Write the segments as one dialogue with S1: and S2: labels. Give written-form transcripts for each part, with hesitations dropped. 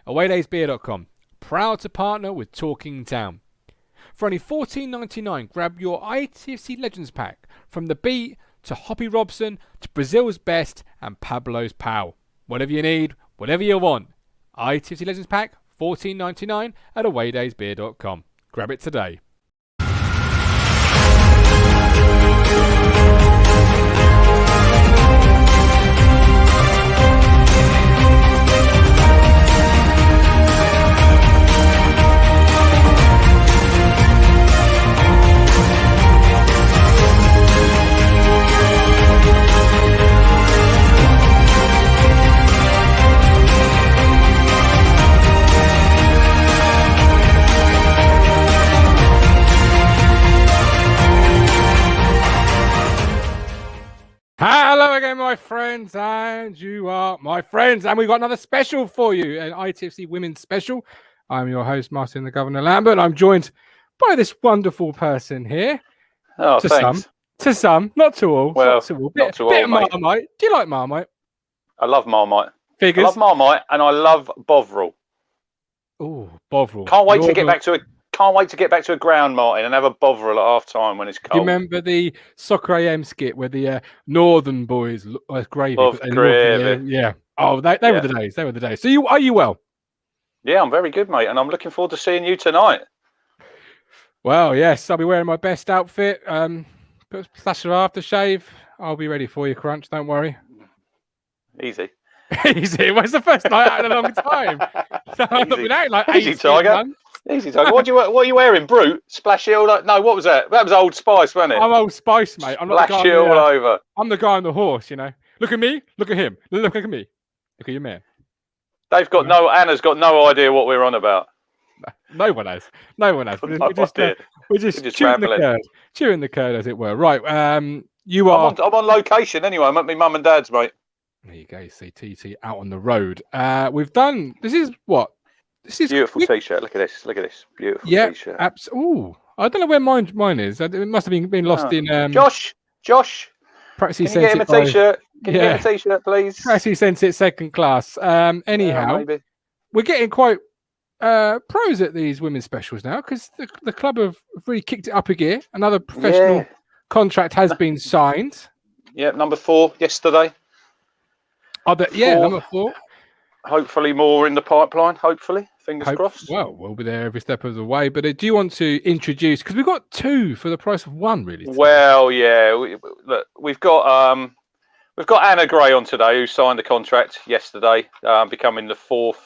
S1: awaydaysbeer.com. Proud to partner with Talking Town. For only $14.99, grab your ITFC Legends Pack from The Beat to Hoppy Robson to Brazil's Best and Pablo's Pal. Whatever you need, whatever you want. ITFC Legends Pack, $14.99 at awaydaysbeer.com. Grab it today. Hello again, my friends, and you are my friends, and we've got another special for you, an ITFC Women's special. I'm your host, Martin the Governor Lambert, and I'm joined by this wonderful person here.
S2: Oh, thanks.
S1: To some, not to all.
S2: Well,
S1: not to all.
S2: Not to all,
S1: bit of
S2: mate.
S1: Marmite. Do you like Marmite?
S2: I love Marmite.
S1: Figures?
S2: I love Marmite, and I love Bovril.
S1: Oh, Bovril.
S2: Can't wait to get back to a ground, Martin, and have a Bovril at half time when it's cold.
S1: Do you remember the Soccer AM skit where the Northern boys look like gravy?
S2: Love gravy.
S1: Yeah. Oh, they were the days. They were the days. So are you well?
S2: Yeah, I'm very good, mate, and I'm looking forward to seeing you tonight.
S1: Well, yes, I'll be wearing my best outfit. Put a splash of aftershave. I'll be ready for you, Crunch. Don't worry.
S2: Easy.
S1: Easy. Well, it's the first night out in a long time. So I've been out like
S2: Easy,
S1: 18
S2: Tiger.
S1: months.
S2: Easy, Tiger. What are you wearing? Brute? Splash it all over? No, what was that? That was Old Spice, wasn't it?
S1: I'm Old Spice, mate. I'm not
S2: Splash it all over.
S1: I'm the guy on the horse, you know. Look at me. Look at him. Look at me. Look at your man.
S2: Anna's got no idea what we're on about.
S1: No one has. We're just chewing the curd, as it were. Right. I'm
S2: on location anyway. I'm at my mum and dad's, mate.
S1: There you go. You see TT out on the road. We've done. This is what. This is
S2: beautiful t-shirt. Look at this. Beautiful t-shirt.
S1: Ooh, I don't know where mine is. It must have been lost in.
S2: Josh.
S1: Perhaps he
S2: can you get him a t-shirt? Can you get a t-shirt, please?
S1: Perhaps he sent it second class. Anyhow, we're getting quite pros at these women's specials now because the club have really kicked it up a gear. Another professional contract has been signed.
S2: Yeah, number 4 yesterday.
S1: Number 4.
S2: Hopefully more in the pipeline. Hopefully, fingers crossed.
S1: Well, we'll be there every step of the way. But do you want to introduce? Because we've got 2 for the price of 1, really. Today.
S2: Well, yeah. We've got Anna Gray on today, who signed the contract yesterday, becoming the 4th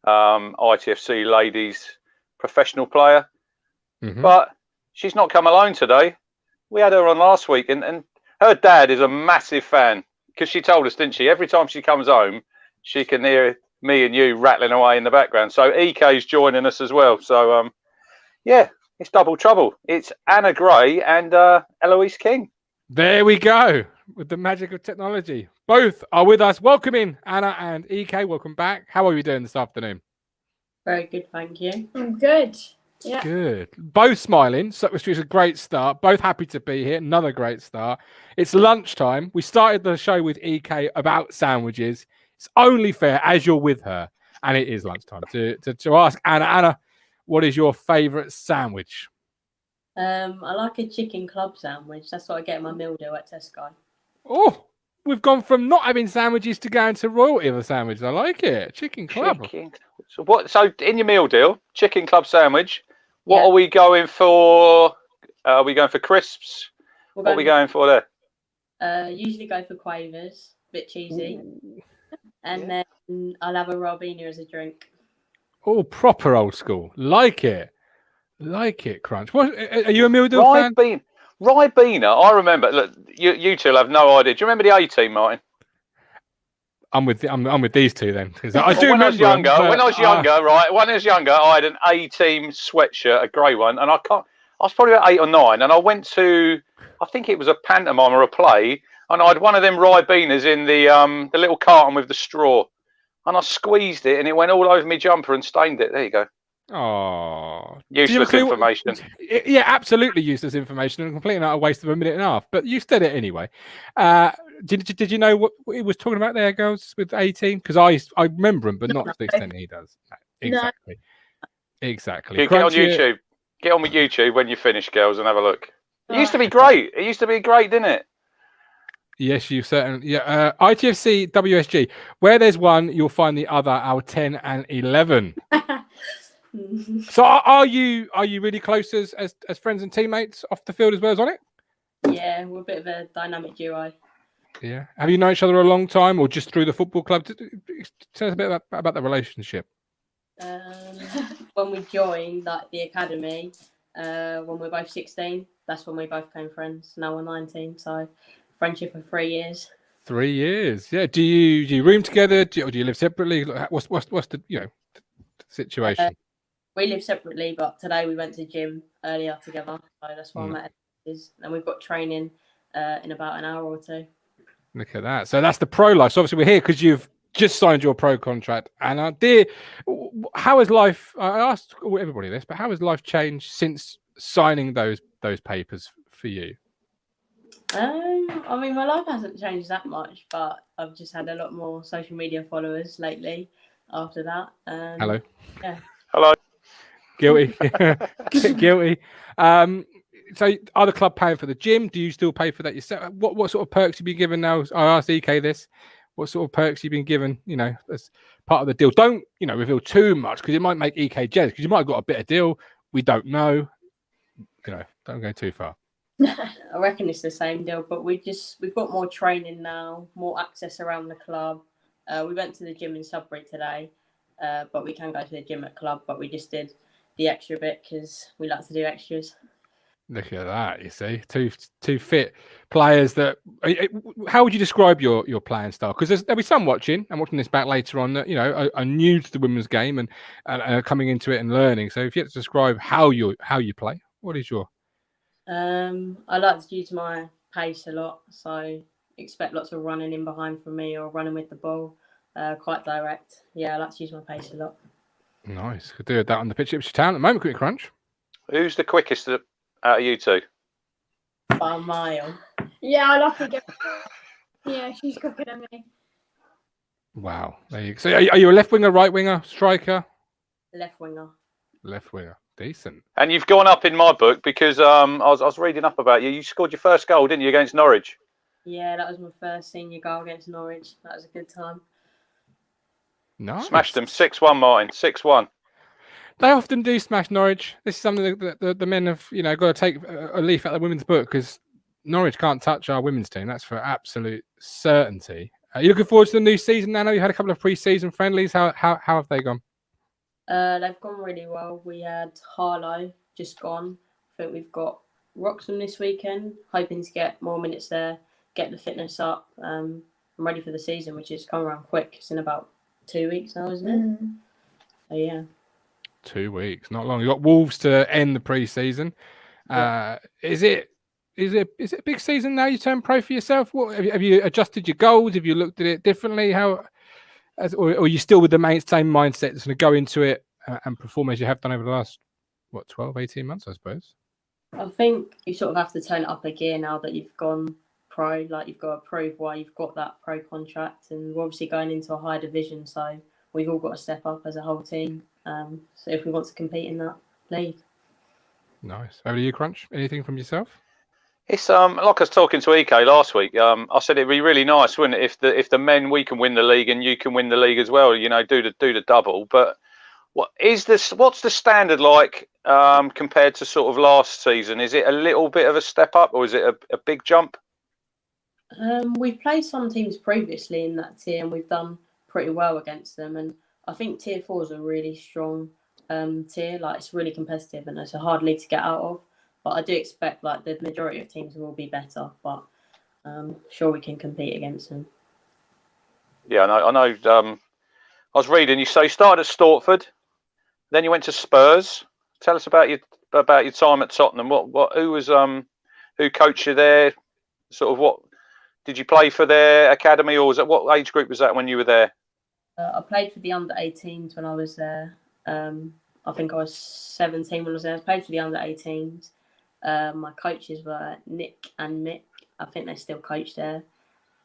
S2: ITFC ladies professional player. Mm-hmm. But she's not come alone today. We had her on last week, and her dad is a massive fan because she told us, didn't she? Every time she comes home, she can hear me and you rattling away in the background. So EK's joining us as well. So, it's double trouble. It's Anna Gray and Eloise King.
S1: There we go. With the magic of technology. Both are with us. Welcome in, Anna and EK. Welcome back. How are you doing this afternoon?
S3: Very good, thank you.
S4: I'm good. Yeah.
S1: Good. Both smiling. So it's a great start. Both happy to be here. Another great start. It's lunchtime. We started the show with EK about sandwiches. It's only fair, as you're with her, and it is lunchtime, to ask Anna. Anna, what is your favourite sandwich?
S3: I like a chicken club sandwich. That's what I get in my meal deal at Tesco.
S1: Oh, we've gone from not having sandwiches to going to royalty of a sandwich. I like it. Chicken club.
S2: So in your meal deal, chicken club sandwich. What are we going for? Are we going for crisps? What are we going for there?
S3: Usually go for quavers. Bit cheesy. And then I'll have a Robina as a drink.
S1: Oh, proper old school. Like it. Crunch. What are you a meal deal fan?
S2: Ribena, I remember. Look, you two have no idea. Do you remember the A-team, Martin?
S1: I'm with these two then, because I do
S2: remember. When I was younger, I had an A-team sweatshirt, a grey one, and I was probably about 8 or 9, and I went to, I think it was a pantomime or a play, and I had one of them Ribenas in the little carton with the straw, and I squeezed it, and it went all over my jumper and stained it. There you go.
S1: Oh,
S2: Useless information.
S1: Yeah, absolutely useless information and completely not a waste of a minute and a half. But you said it anyway. Did you know what he was talking about there, girls, with 18? Because I remember him, but not to the extent he does. Exactly. Exactly.
S2: Get on YouTube. Get on with YouTube when you finish, girls, and have a look. It used to be great. It used to be great, didn't it?
S1: Yes, you certainly. Yeah. ITFC WSG. Where there's one, you'll find the other. Our 10 and 11. So are you really close as friends and teammates off the field as well as on it?
S3: Yeah, we're a bit of a dynamic duo.
S1: Yeah. Have you known each other a long time, or just through the football club? Tell us a bit about the relationship.
S3: When we joined the academy, when we were both 16, that's when we both became friends. Now we're 19, so friendship for 3 years.
S1: 3 years, yeah. Do you room together, or do you live separately? What's the situation?
S3: We live separately, but today we went to gym earlier together, so that's why I'm at Eloise's, and we've got training in about an hour or two.
S1: Look at that. So that's the pro life. So obviously we're here because you've just signed your pro contract. And dear, how has life? I asked everybody this, but how has life changed since signing those papers for you?
S3: I mean, my life hasn't changed that much, but I've just had a lot more social media followers lately. After that,
S1: Hello.
S3: Yeah.
S2: Hello.
S1: Guilty. Guilty. So are the club paying for the gym? Do you still pay for that yourself? What sort of perks have you been given now? I asked EK this. What sort of perks you've been given, as part of the deal? Don't, reveal too much because it might make EK jealous because you might have got a better deal. We don't know. Don't go too far.
S3: I reckon it's the same deal, but we've got more training now, more access around the club. We went to the gym in Sudbury today, but we can go to the gym at club, but we just did the extra bit because we like to do extras. Look
S1: at that, you see, two fit players. How would you describe your playing style? Because there'll be some watching this back later on that are new to the women's game and are coming into it and learning. So if you had to describe how you play, what is your?
S3: I like to use my pace a lot, so expect lots of running in behind from me or running with the ball. Quite direct. Yeah, I like to use my pace a lot.
S1: Nice. Could do that on the pitch at Ipswich Town at the moment. Quick crunch.
S2: Who's the quickest out of you two?
S3: By a mile.
S4: Yeah, I love to get. Yeah, she's quicker than me.
S1: Wow. There you go. So are you a left winger, right winger, striker?
S3: Left winger.
S1: Left winger. Decent.
S2: And you've gone up in my book because I was reading up about you. You scored your first goal, didn't you, against Norwich?
S3: Yeah, that was my first senior goal against Norwich. That was a good time.
S1: Nice.
S2: Smashed them 6-1, Martin. 6-1.
S1: They often do smash Norwich. This is something that the men have, got to take a leaf out of the women's book because Norwich can't touch our women's team. That's for absolute certainty. Are you looking forward to the new season, Nano? You had a couple of pre-season friendlies. How have they gone?
S3: They've gone really well. We had Harlow just gone. I think we've got Wroxham this weekend. Hoping to get more minutes there, get the fitness up. I'm ready for the season, which is coming around quick. It's in about 2 weeks now, isn't it? So yeah.
S1: 2 weeks, not long. You got Wolves to end the pre-season. Yeah. Is it a big season now? You turn pro for yourself. What have you adjusted your goals? Have you looked at it differently? Or are you still with the same mindset that's going to go into it and perform as you have done over the last 12, 18 months, I suppose?
S3: I think you sort of have to turn it up a gear now that you've gone pro. Like you've got to prove why you've got that pro contract, and we're obviously going into a high division, so we've all got to step up as a whole team. So if we want to compete in that league.
S1: Nice. Over to you, Crunch. Anything from yourself?
S2: It's like I was talking to EK last week. I said it'd be really nice, wouldn't it, if the men, we can win the league and you can win the league as well. Do the double. But what's the standard like compared to sort of last season? Is it a little bit of a step up or is it a big jump?
S3: We've played some teams previously in that tier and we've done pretty well against them. And I think tier 4 is a really strong tier. Like it's really competitive and it's a hard league to get out of. But I do expect like the majority of teams will be better. But sure we can compete against them.
S2: Yeah, I know. I was reading. You started at Stortford, then you went to Spurs. Tell us about your time at Tottenham. Who coached you there? Sort of what did you play for their academy, or what age group was that when you were there?
S3: I played for the under-18s when I was there. I think I was 17 when I was there. I played for the under-18s. My coaches were Nick and Mick. I think they still coach there.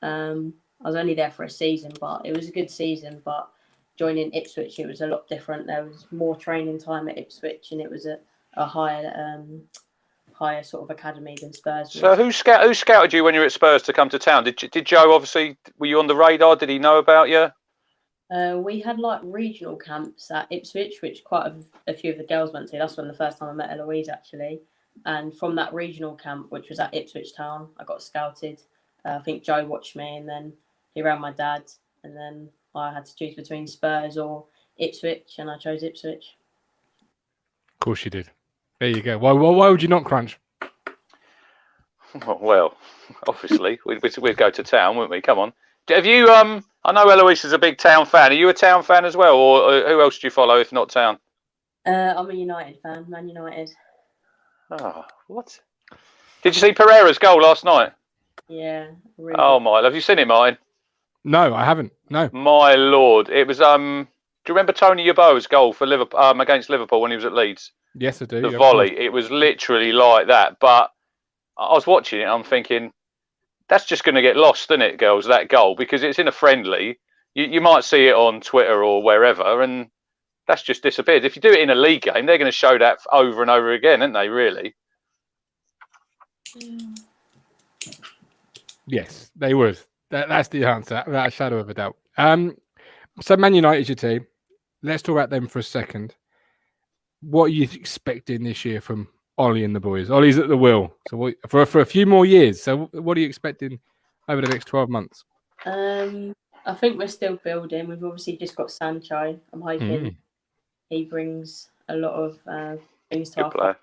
S3: I was only there for a season, but it was a good season. But joining Ipswich, it was a lot different. There was more training time at Ipswich, and it was a higher sort of academy than Spurs.
S2: So who scouted you when you were at Spurs to come to town? Did Joe, obviously, were you on the radar? Did he know about you?
S3: We had like regional camps at Ipswich, which quite a few of the girls went to. That's when the first time I met Eloise, actually. And from that regional camp, which was at Ipswich Town, I got scouted. I think Joe watched me, and then he ran my dad, and then I had to choose between Spurs or Ipswich, and I chose Ipswich.
S1: Of course you did. There you go. Why would you not Crunch?
S2: Well, obviously, we'd go to town, wouldn't we? Come on. Have you? I know Eloise is a big Town fan. Are you a Town fan as well, or who else do you follow if not Town?
S3: I'm a United fan, Man United.
S2: Oh, what? Did you see Pereira's goal last night?
S3: Yeah. Really
S2: Oh my! Have you seen it, Martin?
S1: No, I haven't. No.
S2: My lord, it was. Do you remember Tony Yeboah's goal for Liverpool against Liverpool when he was at Leeds?
S1: Yes, I do.
S2: The volley. It was literally like that. But I was watching it. And I'm thinking, that's just going to get lost, isn't it, girls? That goal, because it's in a friendly. You might see it on Twitter or wherever, and that's just disappeared. If you do it in a league game, they're going to show that over and over again, aren't they? Really?
S1: Yes, they would. That's the answer, without a shadow of a doubt. So Man United is your team. Let's talk about them for a second. What are you expecting this year from Ollie and the boys? Ollie's at the wheel. So for a few more years. So what are you expecting over the next 12 months?
S3: I think we're still building. We've obviously just got Sancho. I'm hoping he brings a lot of things to our player.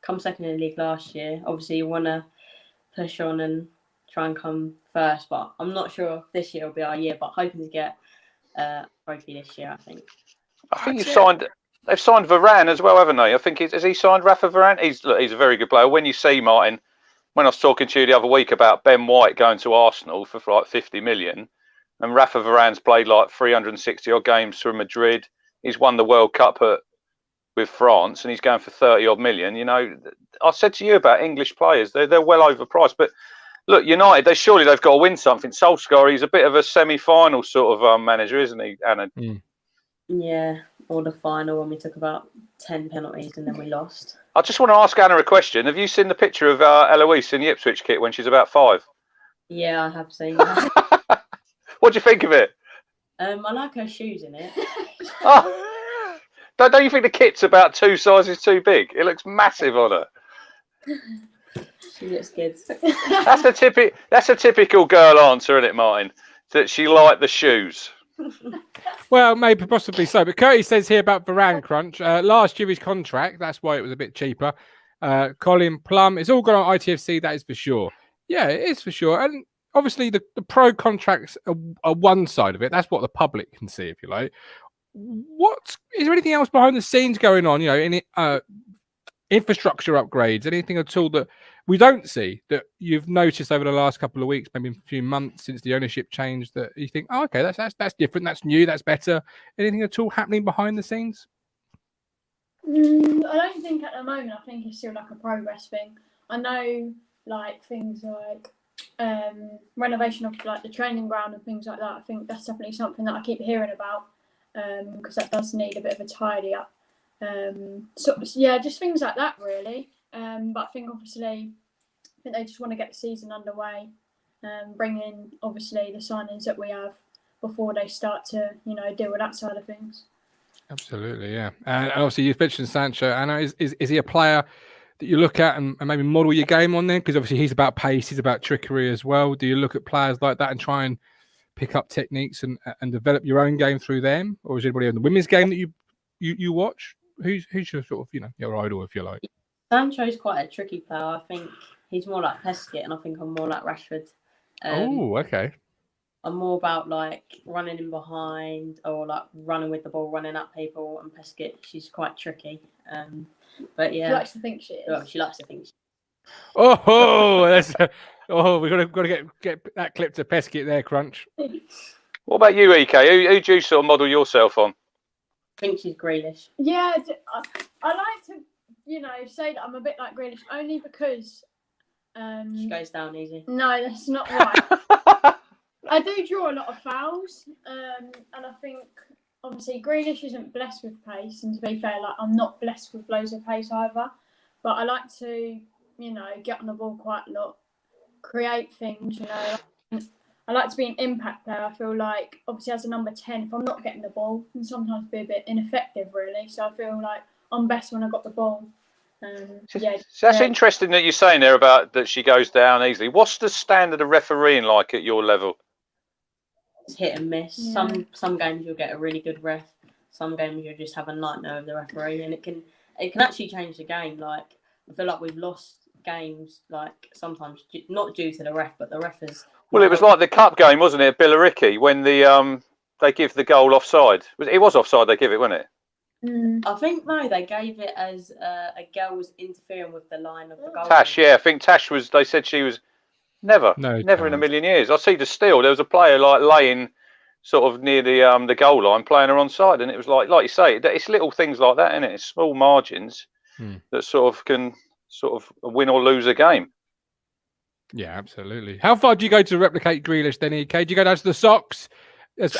S3: Come second in the league last year. Obviously, you want to push on and try and come first, but I'm not sure if this year will be our year. But hoping to get a trophy this year, I think.
S2: I think they've signed Varane as well, haven't they? I think has he signed Rafa Varane? He's a very good player. When you see Martin, when I was talking to you the other week about Ben White going to Arsenal for like 50 million, and Rafa Varane's played like 360 odd games for Madrid. He's won the World Cup with France, and he's going for 30 odd million. You know, I said to you about English players; they're well overpriced. But look, United, they've got to win something. Solskjaer, he's a bit of a semi-final sort of manager, isn't he, Anna?
S3: Yeah, or the final when we took about 10 penalties and then we lost.
S2: I just want to ask Anna a question. Have you seen the picture of Eloise in the Ipswich kit when she's about 5?
S3: Yeah, I have seen that.
S2: What do you think of it?
S3: I like her shoes in it.
S2: Oh, don't you think the kit's about 2 sizes too big? It looks massive on her.
S3: She looks good.
S2: That's a typical girl answer, isn't it, Martin? That she liked the shoes.
S1: Well, maybe possibly so. But Curtis says here about Varane Crunch. Last year his contract, that's why it was a bit cheaper. Colin Plum, it's all gone on ITFC, that is for sure. Yeah, it is for sure. And obviously the pro contracts are one side of it. That's what the public can see, if you like. Is there anything else behind the scenes going on? You know, any infrastructure upgrades, anything at all that we don't see that you've noticed over the last couple of weeks, maybe a few months since the ownership changed, that you think, oh, okay, that's different, that's new, that's better. Anything at all happening behind the scenes?
S4: I don't think at the moment. I think it's still like a progress thing. I know like things like renovation of like the training ground and things like that. I think that's definitely something that I keep hearing about because that does need a bit of a tidy up. So yeah, just things like that really. But I think obviously, they just want to get the season underway, bring in obviously the signings that we have before they start to deal with that side of things.
S1: Absolutely, yeah. And obviously, you've mentioned Sancho. Anna, is he a player that you look at and maybe model your game on then? Because obviously he's about pace, he's about trickery as well. Do you look at players like that and try and pick up techniques and develop your own game through them, or is anybody in the women's game that you watch? Who's your sort of your idol, if you like?
S3: Sancho's quite a tricky player. I think he's more like Pescott, and I think I'm more like Rashford.
S1: Oh, okay.
S3: I'm more about like running in behind or like running with the ball, running at people. And Pescott, she's quite tricky. But yeah,
S4: She likes to think she is.
S3: Well, she likes to think.
S1: We've got to get that clip to Pescott there, Crunch.
S2: What about you, EK? Who do you sort of model yourself on?
S3: think she's Grealish.
S4: Yeah, I like to, say that I'm a bit like Grealish only because.
S3: She goes down easy.
S4: No, that's not right. I do draw a lot of fouls, and I think obviously Grealish isn't blessed with pace, and to be fair, like I'm not blessed with loads of pace either. But I like to, get on the ball quite a lot, create things. I like to be an impact player. I feel like obviously as a number 10, if I'm not getting the ball, I can sometimes be a bit ineffective really. So I feel like I'm best when I got the ball.
S2: So that's interesting that you're saying there about that she goes down easily. What's the standard of refereeing like at your level?
S3: It's hit and miss.
S4: Yeah.
S3: Some games you'll get a really good ref. Some games you'll just have a nightmare of the referee, and it can actually change the game. Like I feel like we've lost games like sometimes not due to the ref, but the ref is.
S2: Well, it was like the cup game, wasn't it, at Billericay, when they give the goal offside. It was offside. They give it, wasn't it?
S3: I think no, they gave it as a girl was interfering with the line of the goal.
S2: Tash, yeah, I think Tash was. They said she was never in a million years. I see the still. There was a player like laying sort of near the goal line, playing her onside, and it was like you say, it's little things like that, isn't it? It's small margins that sort of can win or lose a game.
S1: Yeah, absolutely. How far do you go to replicate Grealish then, EK? Do you go down to the socks,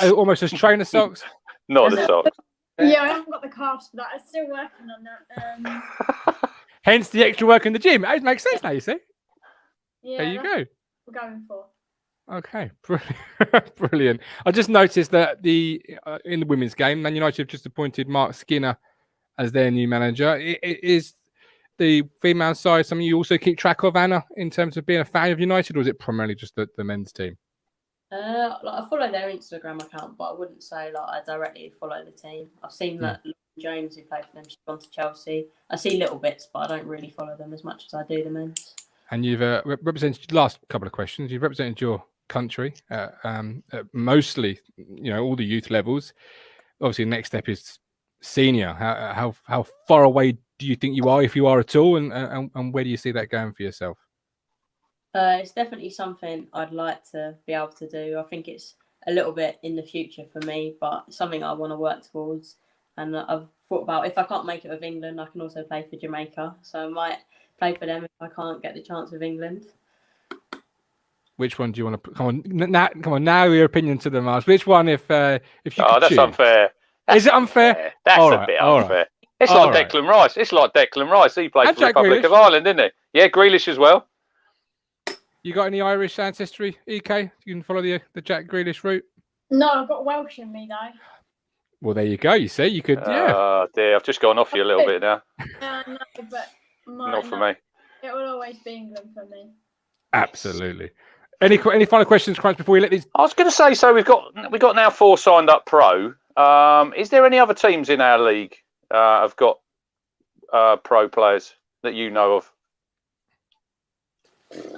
S1: almost as trainer socks?
S2: Not the socks.
S4: Yeah, I haven't got the cast for that. I'm still working on that.
S1: Hence the extra work in the gym. It makes sense now, you see.
S4: Yeah,
S1: there you go.
S4: We're going for.
S1: Okay, brilliant. I just noticed that in the women's game, Man United have just appointed Mark Skinner as their new manager. Is the female side something you also keep track of, Anna, in terms of being a fan of United, or is it primarily just the men's team?
S3: I follow their Instagram account, but I wouldn't say I directly follow the team. I've seen that Jones, who played for them, she's gone to Chelsea. I see little bits, but I don't really follow them as much as I do the men's. And
S1: you've represented, last couple of questions, you've represented your country mostly, all the youth levels. Obviously, the next step is senior. How far away do you think you are, if you are at all, and where do you see that going for yourself?
S3: It's definitely something I'd like to be able to do. I think it's a little bit in the future for me, but something I want to work towards. And I've thought about, if I can't make it with England, I can also play for Jamaica. So I might play for them if I can't get the chance with England.
S1: Which one do you want to put? Come on, now your opinion to the Mars. Which one, if you could
S2: that's
S1: choose?
S2: Unfair.
S1: Is it unfair?
S2: That's a bit unfair. Right. It's like Declan Rice. It's like Declan Rice. He played for the Republic of Ireland, didn't he? Yeah, Grealish as well.
S1: You got any Irish ancestry, EK? You can follow the Jack Grealish route?
S4: No, I've got Welsh in me, though.
S1: Well, there you go. You see, you could, yeah.
S2: Oh, dear. I've just gone off you a little bit now.
S4: No, but
S2: not for me.
S4: It will always be England for me.
S1: Absolutely. Any final questions, Crunch, before we let these?
S2: I was going to say, so we've got now 4 signed up pro. Is there any other teams in our league have got pro players that you know of?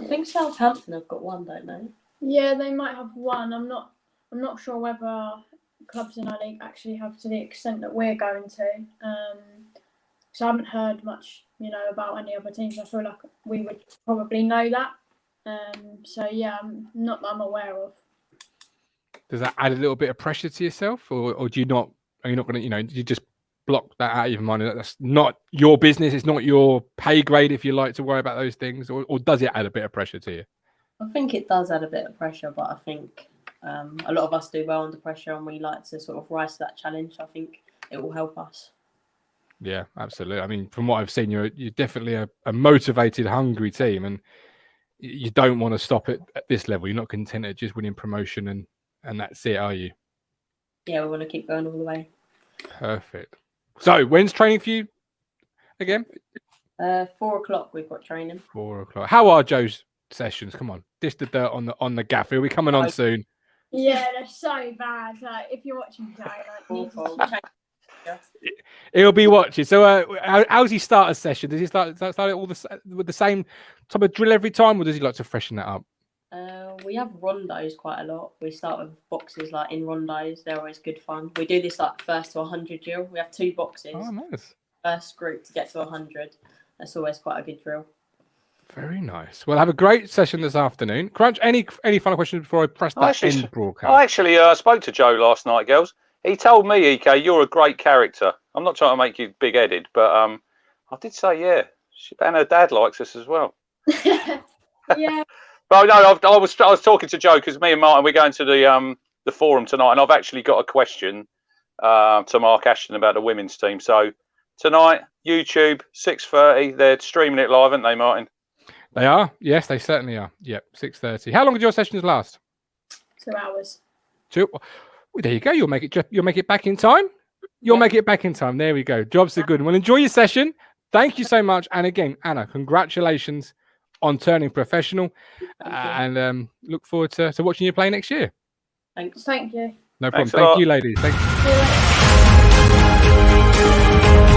S3: I think Southampton have got one, don't they?
S4: Yeah, they might have one. I'm not sure whether clubs in our league actually have to the extent that we're going to. So I haven't heard much, about any other teams. I feel like we would probably know that. So yeah, not that I'm aware of.
S1: Does that add a little bit of pressure to yourself, or do you not? Are you not going to? You just block that out of your mind. That's not your business. It's not your pay grade, if you like to worry about those things, or does it add a bit of pressure to you?
S3: I think it does add a bit of pressure, but I think a lot of us do well under pressure, and we like to sort of rise to that challenge. I think it will help us.
S1: Yeah, absolutely. I mean, from what I've seen, you're definitely a motivated, hungry team, and you don't want to stop at this level. You're not content at just winning promotion and that's it, are you?
S3: Yeah, we want to keep going all the way.
S1: Perfect. So, when's training for you again?
S3: 4:00 we've got training.
S1: 4:00. How are Joe's sessions? Come on, dish the dirt on the gaff. He'll be coming on soon.
S4: Yeah, they're so bad. Like, if you're watching Joe,
S1: he'll be watching. So, how's he start a session? Does he start it with the same type of drill every time, or does he like to freshen that up?
S3: We have rondos quite a lot. We start with boxes like in rondos. They're always good fun. We do this like first to 100 drill. We have 2 boxes.
S1: Oh, nice.
S3: First group to get to 100. That's always quite a good drill.
S1: Very nice. Well, have a great session this afternoon. Crunch, any final questions before I press that end broadcast?
S2: I actually spoke to Joe last night, girls. He told me, EK, you're a great character. I'm not trying to make you big-headed, but I did say, yeah. And her dad likes us as well.
S4: Yeah.
S2: But no, I was talking to Joe because me and Martin, we're going to the forum tonight, and I've actually got a question to Mark Ashton about the women's team. So tonight, YouTube, 6:30. They're streaming it live, aren't they, Martin?
S1: They are. Yes, they certainly are. Yep, 6:30. How long did your sessions last?
S4: 2 hours.
S1: 2. Well, there you go. You'll make it back in time. You'll make it back in time. There we go. Jobs are good. Well, enjoy your session. Thank you so much. And again, Anna, congratulations on turning professional. And look forward to watching you play next year.
S3: Thanks.
S4: Thank you.
S1: No problem.
S2: Thanks a
S1: Thank
S2: lot.
S1: you, ladies. Thank you.
S4: See you later.